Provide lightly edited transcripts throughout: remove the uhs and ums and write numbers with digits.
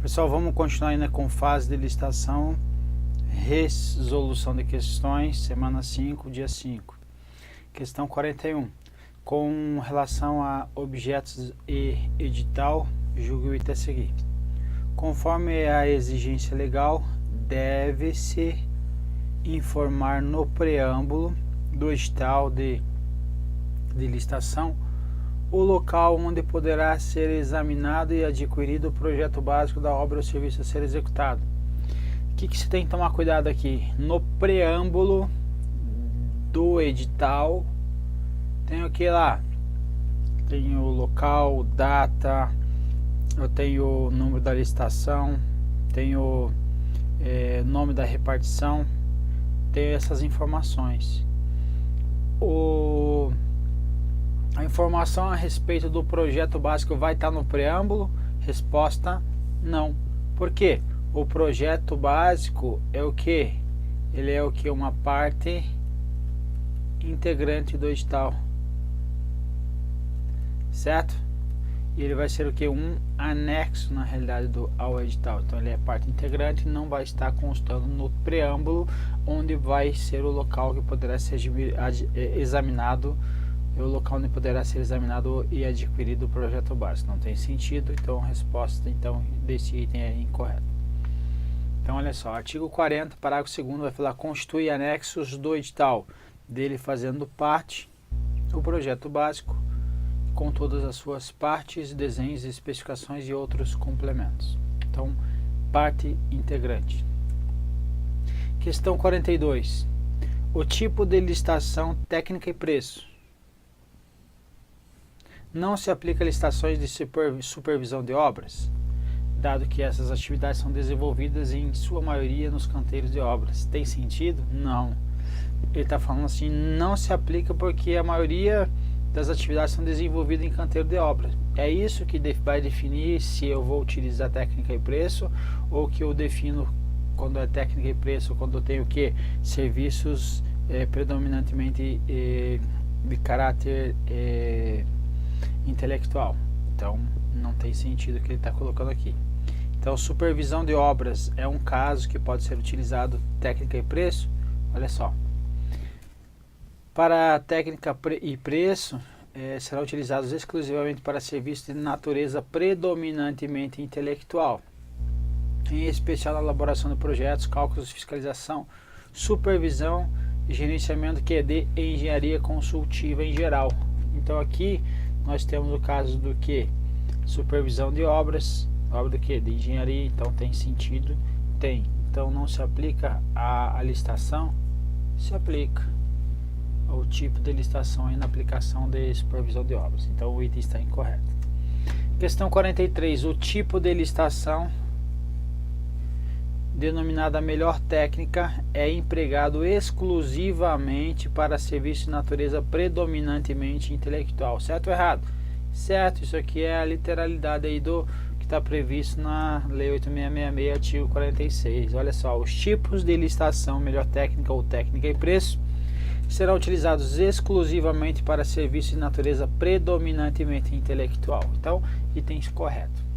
Pessoal, vamos continuar ainda com fase de licitação, resolução de questões, semana 5, dia 5. Questão 41. Com relação a objetos e edital, julgue o item a seguir. Conforme a exigência legal, deve-se informar no preâmbulo do edital de licitação o local onde poderá ser examinado e adquirido o projeto básico da obra ou serviço a ser executado. O que você tem que tomar cuidado aqui? No preâmbulo do edital, tem o que lá? Tem o local, data, eu tenho o número da licitação, tenho nome da repartição, tenho essas informações. A informação a respeito do projeto básico vai estar no preâmbulo? Resposta: não. Por quê? O projeto básico é o que? Ele é o que? Uma parte integrante do edital, certo? E ele vai ser o que? Um anexo, na realidade, ao edital. Então ele é parte integrante e não vai estar constando no preâmbulo, onde vai ser o local que poderá ser examinado, o local onde poderá ser examinado e adquirido o projeto básico. Não tem sentido, então a resposta desse item é incorreta. Então olha só, artigo 40, parágrafo 2º vai falar: constitui anexos do edital, dele fazendo parte o projeto básico, com todas as suas partes, desenhos, especificações e outros complementos. Então, parte integrante. Questão 42. O tipo de licitação técnica e preço. Não se aplica a licitações de supervisão de obras, dado que essas atividades são desenvolvidas em sua maioria nos canteiros de obras. Tem sentido? Não. Ele está falando assim, não se aplica porque a maioria das atividades são desenvolvidas em canteiro de obras. É isso que vai definir se eu vou utilizar técnica e preço, ou que eu defino quando é técnica e preço, quando eu tenho o que? Serviços predominantemente de caráter intelectual. Então não tem sentido o que ele está colocando aqui. Então, supervisão de obras é um caso que pode ser utilizado técnica e preço. Olha só, para técnica e preço serão utilizados exclusivamente para serviços de natureza predominantemente intelectual, em especial na elaboração de projetos, cálculos, fiscalização, supervisão e gerenciamento de engenharia consultiva em geral. Então aqui nós temos o caso do que? Supervisão de obras, obra do que? De engenharia, então tem sentido? Tem. Então não se aplica a licitação? Se aplica o tipo de licitação aí na aplicação de supervisão de obras. Então o item está incorreto. Questão 43. O tipo de licitação denominada melhor técnica é empregado exclusivamente para serviços de natureza predominantemente intelectual. Certo ou errado? Certo, isso aqui é a literalidade aí do que está previsto na Lei 8666, artigo 46. Olha só, os tipos de licitação melhor técnica ou técnica e preço serão utilizados exclusivamente para serviços de natureza predominantemente intelectual. Então, itens correto.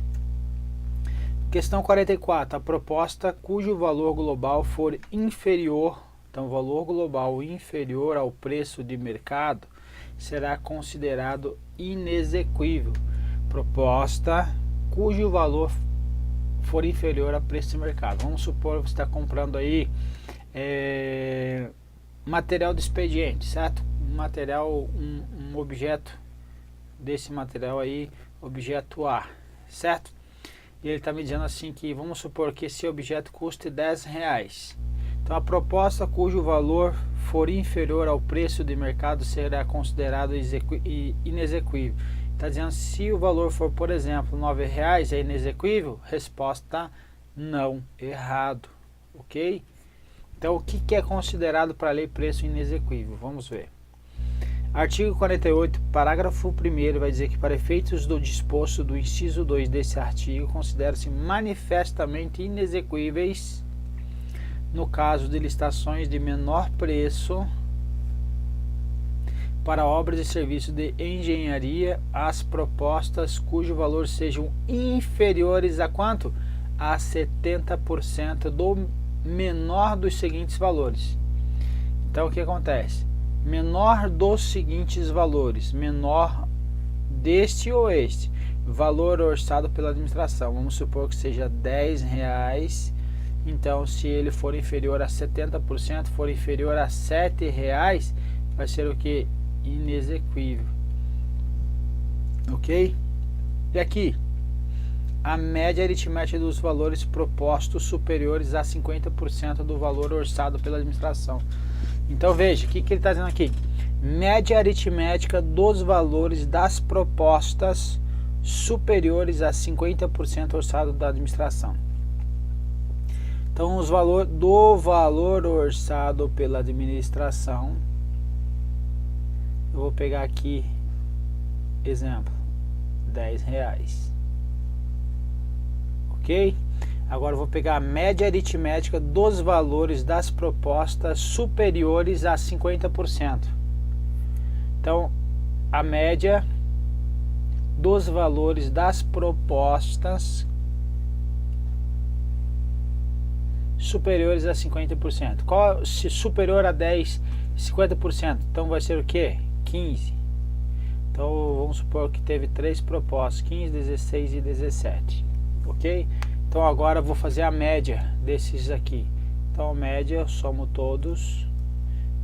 Questão 44. A proposta cujo valor global for inferior, então valor global inferior ao preço de mercado, será considerado inexequível. Proposta cujo valor for inferior ao preço de mercado. Vamos supor que você está comprando aí material de expediente, certo? Um objeto desse material aí, objeto A, certo? E ele está me dizendo assim que vamos supor que esse objeto custe R$10. Então a proposta cujo valor for inferior ao preço de mercado será considerado inexequível. Está dizendo se o valor for, por exemplo, R$9 é inexequível? Resposta: não, errado, ok? Então o que é considerado para a lei preço inexequível? Vamos ver. Artigo 48, parágrafo 1º, vai dizer que para efeitos do disposto do inciso 2 desse artigo, considera-se manifestamente inexequíveis, no caso de licitações de menor preço para obras e serviços de engenharia, as propostas cujo valor sejam inferiores a quanto? a 70% do menor dos seguintes valores. Então o que acontece? Menor dos seguintes valores, menor deste ou este, valor orçado pela administração, vamos supor que seja R$10, então se ele for inferior a 70%, for inferior a R$7, vai ser o que? Inexequível. Ok? E aqui, a média aritmética dos valores propostos superiores a 50% do valor orçado pela administração. Então veja, o que ele está dizendo aqui? Média aritmética dos valores das propostas superiores a 50% orçado da administração. Então os valores do valor orçado pela administração, eu vou pegar aqui, exemplo, R$10. Ok? Agora eu vou pegar a média aritmética dos valores das propostas superiores a 50%. Então, a média dos valores das propostas superiores a 50%. Qual, se superior a 10, 50%, então vai ser o que? 15. Então, vamos supor que teve 3 propostas, 15, 16 e 17. Ok? Então agora eu vou fazer a média desses aqui. Então a média, eu somo todos,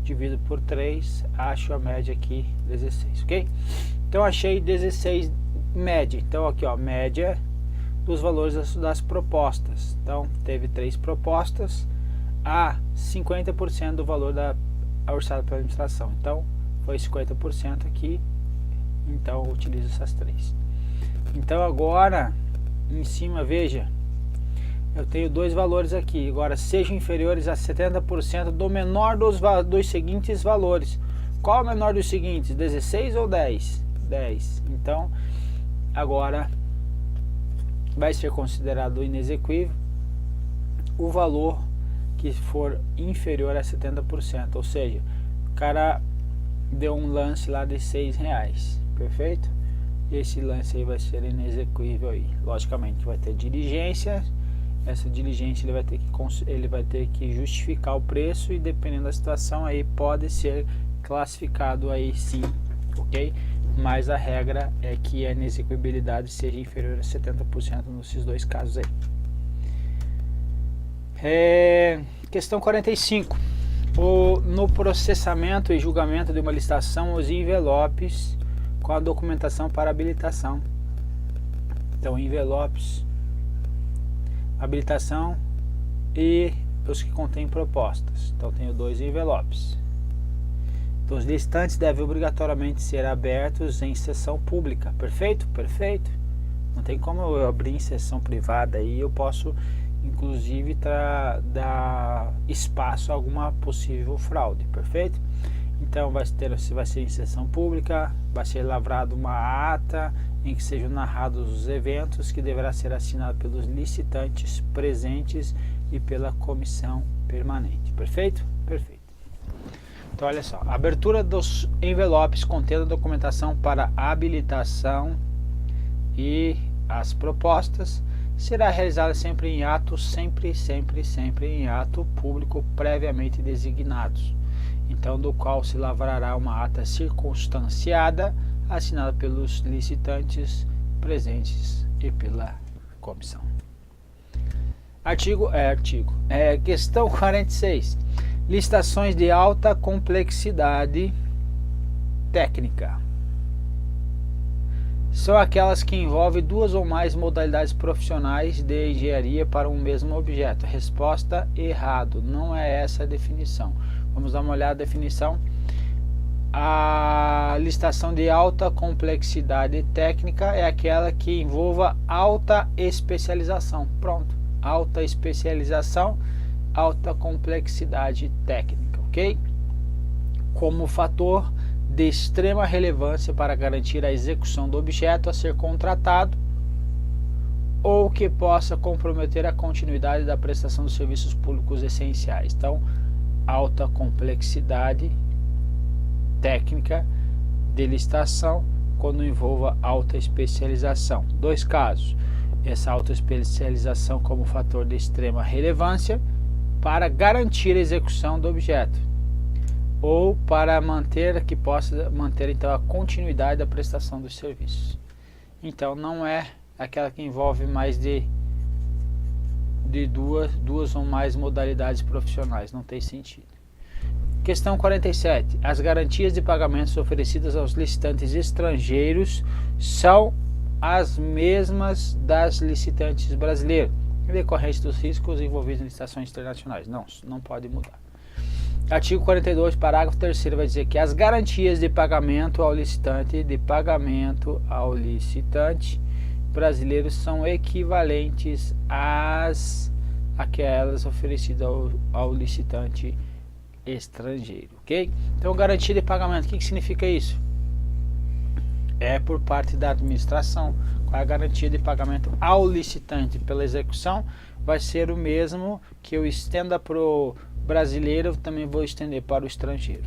divido por 3, acho a média aqui 16, ok? Então achei 16 média. Então aqui ó, média dos valores das propostas. Então teve 3 propostas a 50% do valor da orçada pela administração. Então foi 50% aqui. Então eu utilizo essas 3. Então agora em cima, veja, eu tenho 2 valores aqui. Agora, sejam inferiores a 70% do menor dos seguintes valores. Qual é o menor dos seguintes? 16 ou 10? 10. Então, agora vai ser considerado inexequível o valor que for inferior a 70%. Ou seja, o cara deu um lance lá de R$6. Perfeito? Esse lance aí vai ser inexequível aí. Logicamente vai ter diligência. Essa diligência ele vai ter que justificar o preço e dependendo da situação aí pode ser classificado aí sim, ok? Mas a regra é que a inexequibilidade seja inferior a 70% nesses 2 casos aí. Questão 45. No processamento e julgamento de uma licitação, os envelopes com a documentação para habilitação. Então, envelopes, habilitação e os que contêm propostas. Então, tenho 2 envelopes. Os licitantes devem obrigatoriamente ser abertos em sessão pública. Perfeito? Perfeito. Não tem como eu abrir em sessão privada aí. Eu posso, inclusive, dar espaço a alguma possível fraude. Perfeito? Então vai ser em sessão pública, vai ser lavrado uma ata em que sejam narrados os eventos, que deverá ser assinado pelos licitantes presentes e pela comissão permanente. Perfeito? Perfeito. Então olha só, abertura dos envelopes contendo documentação para habilitação e as propostas será realizada sempre em ato, sempre em ato público previamente designados. Então, do qual se lavrará uma ata circunstanciada, assinada pelos licitantes presentes e pela comissão. Questão 46. Licitações de alta complexidade técnica. São aquelas que envolvem 2 ou mais modalidades profissionais de engenharia para um mesmo objeto. Resposta: errado. Não é essa a definição. Vamos dar uma olhada na definição. A licitação de alta complexidade técnica é aquela que envolva alta especialização. Pronto. Alta especialização, alta complexidade técnica, ok? Como fator de extrema relevância para garantir a execução do objeto a ser contratado ou que possa comprometer a continuidade da prestação dos serviços públicos essenciais. Então, alta complexidade técnica de licitação quando envolva alta especialização. 2 casos: essa autoespecialização como fator de extrema relevância para garantir a execução do objeto ou para que possa manter então a continuidade da prestação dos serviços. Então não é aquela que envolve mais de duas ou mais modalidades profissionais, não tem sentido. Questão 47. As garantias de pagamentos oferecidas aos licitantes estrangeiros são as mesmas das licitantes brasileiras, em decorrência dos riscos envolvidos em licitações internacionais. Não pode mudar. Artigo 42, parágrafo 3º vai dizer que as garantias de pagamento ao licitante brasileiro são equivalentes àquelas oferecidas ao licitante estrangeiro, ok? Então, garantia de pagamento, o que significa isso? É por parte da administração. Qual é a garantia de pagamento ao licitante pela execução? Vai ser o mesmo que eu estenda para o brasileiro, eu também vou estender para o estrangeiro.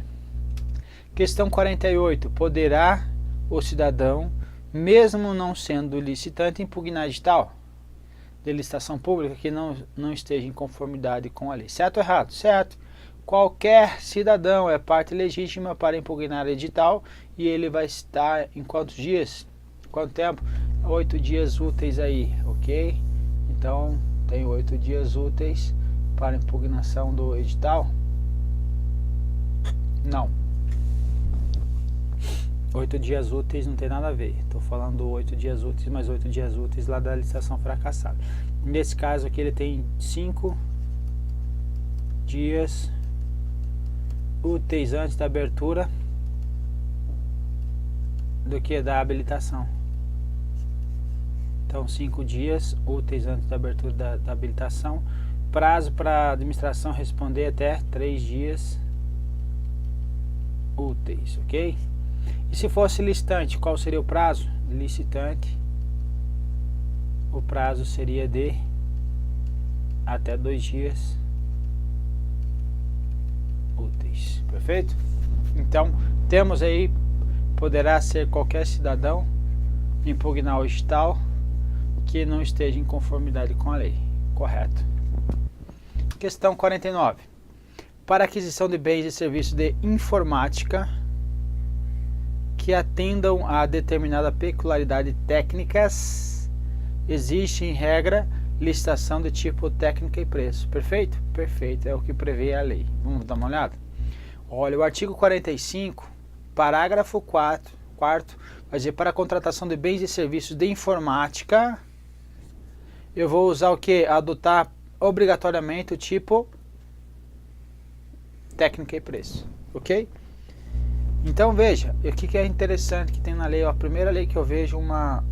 Questão 48. Poderá o cidadão, mesmo não sendo licitante, impugnar edital de licitação pública que não esteja em conformidade com a lei? Certo ou errado? Certo. Qualquer cidadão é parte legítima para impugnar edital e ele vai estar em quantos dias? Quanto tempo? 8 dias úteis aí, ok? Então, tem 8 dias úteis para impugnação do edital? Não. 8 dias úteis não tem nada a ver. Estou falando 8 dias úteis, mais 8 dias úteis lá da licitação fracassada. Nesse caso aqui ele tem 5 dias úteis antes da abertura do que da habilitação. Então 5 dias úteis antes da abertura da habilitação. Prazo para a administração responder até 3 dias úteis, ok? E se fosse licitante, qual seria o prazo? Licitante, o prazo seria de até 2 dias úteis, perfeito? Então, temos aí, poderá ser qualquer cidadão impugnar o edital que não esteja em conformidade com a lei, correto? Questão 49. Para aquisição de bens e serviços de informática que atendam a determinada peculiaridade técnicas, existe em regra licitação de tipo técnica e preço. Perfeito? Perfeito, é o que prevê a lei. Vamos dar uma olhada? Olha, o artigo 45, parágrafo 4º, vai dizer, para a contratação de bens e serviços de informática, eu vou usar o que? Adotar obrigatoriamente o tipo técnica e preço, ok? Então veja, o que é interessante que tem na lei, ó, a primeira lei que eu vejo uma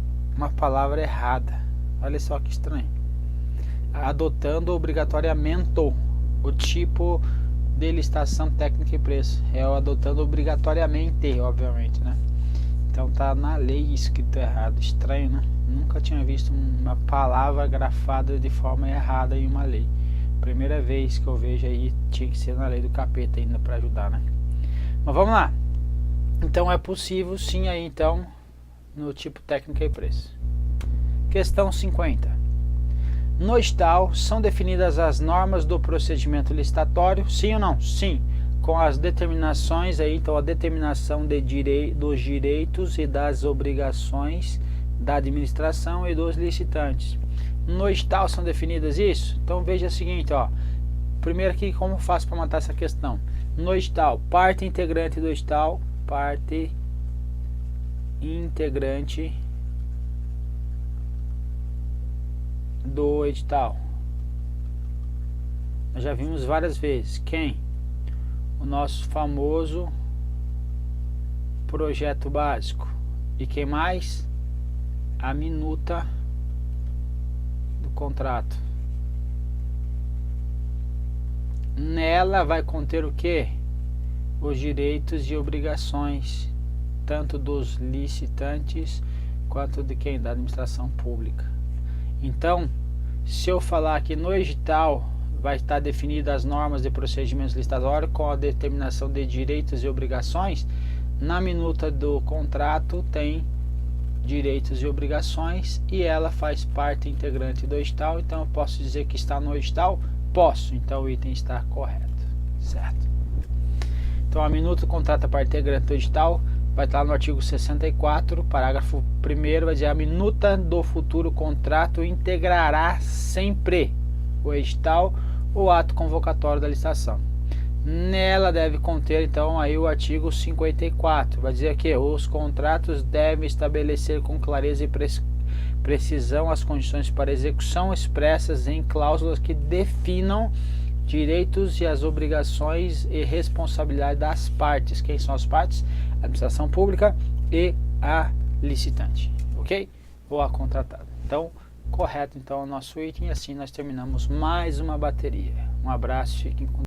palavra errada, olha só que estranho, adotando obrigatoriamente o tipo de licitação técnica e preço, é o adotando obrigatoriamente, obviamente, né? Então tá na lei escrito errado, estranho, né? Nunca tinha visto uma palavra grafada de forma errada em uma lei. Primeira vez que eu vejo aí, tinha que ser na lei do capeta ainda para ajudar, né? Mas vamos lá. Então é possível sim aí então no tipo técnica e preço. Questão 50. No edital são definidas as normas do procedimento licitatório, sim ou não? Sim. Com as determinações aí, então a determinação dos direitos e das obrigações da administração e dos licitantes. No edital são definidas isso? Então veja o seguinte, ó. Primeiro aqui, como eu faço para matar essa questão? No edital, parte integrante do edital, parte integrante do edital. Nós já vimos várias vezes. Quem? O nosso famoso projeto básico. E quem mais? A minuta do contrato. Nela vai conter o que? Os direitos e obrigações, tanto dos licitantes quanto de quem? Da administração pública. Então, se eu falar que no edital vai estar definidas as normas de procedimentos licitatórios com a determinação de direitos e obrigações, na minuta do contrato tem direitos e obrigações e ela faz parte integrante do edital, então eu posso dizer que está no edital? Posso, então o item está correto, certo? Então a minuta do contrato a parte integrante do edital vai estar no artigo 64, parágrafo 1º, vai dizer: a minuta do futuro contrato integrará sempre o edital ou ato convocatório da licitação. Nela deve conter então aí o artigo 54, vai dizer que os contratos devem estabelecer com clareza e precisão as condições para execução expressas em cláusulas que definam direitos e as obrigações e responsabilidade das partes. Quem são as partes? A administração pública e a licitante, ok? Ou a contratada. Então, correto então o nosso item, e assim nós terminamos mais uma bateria. Um abraço, fiquem com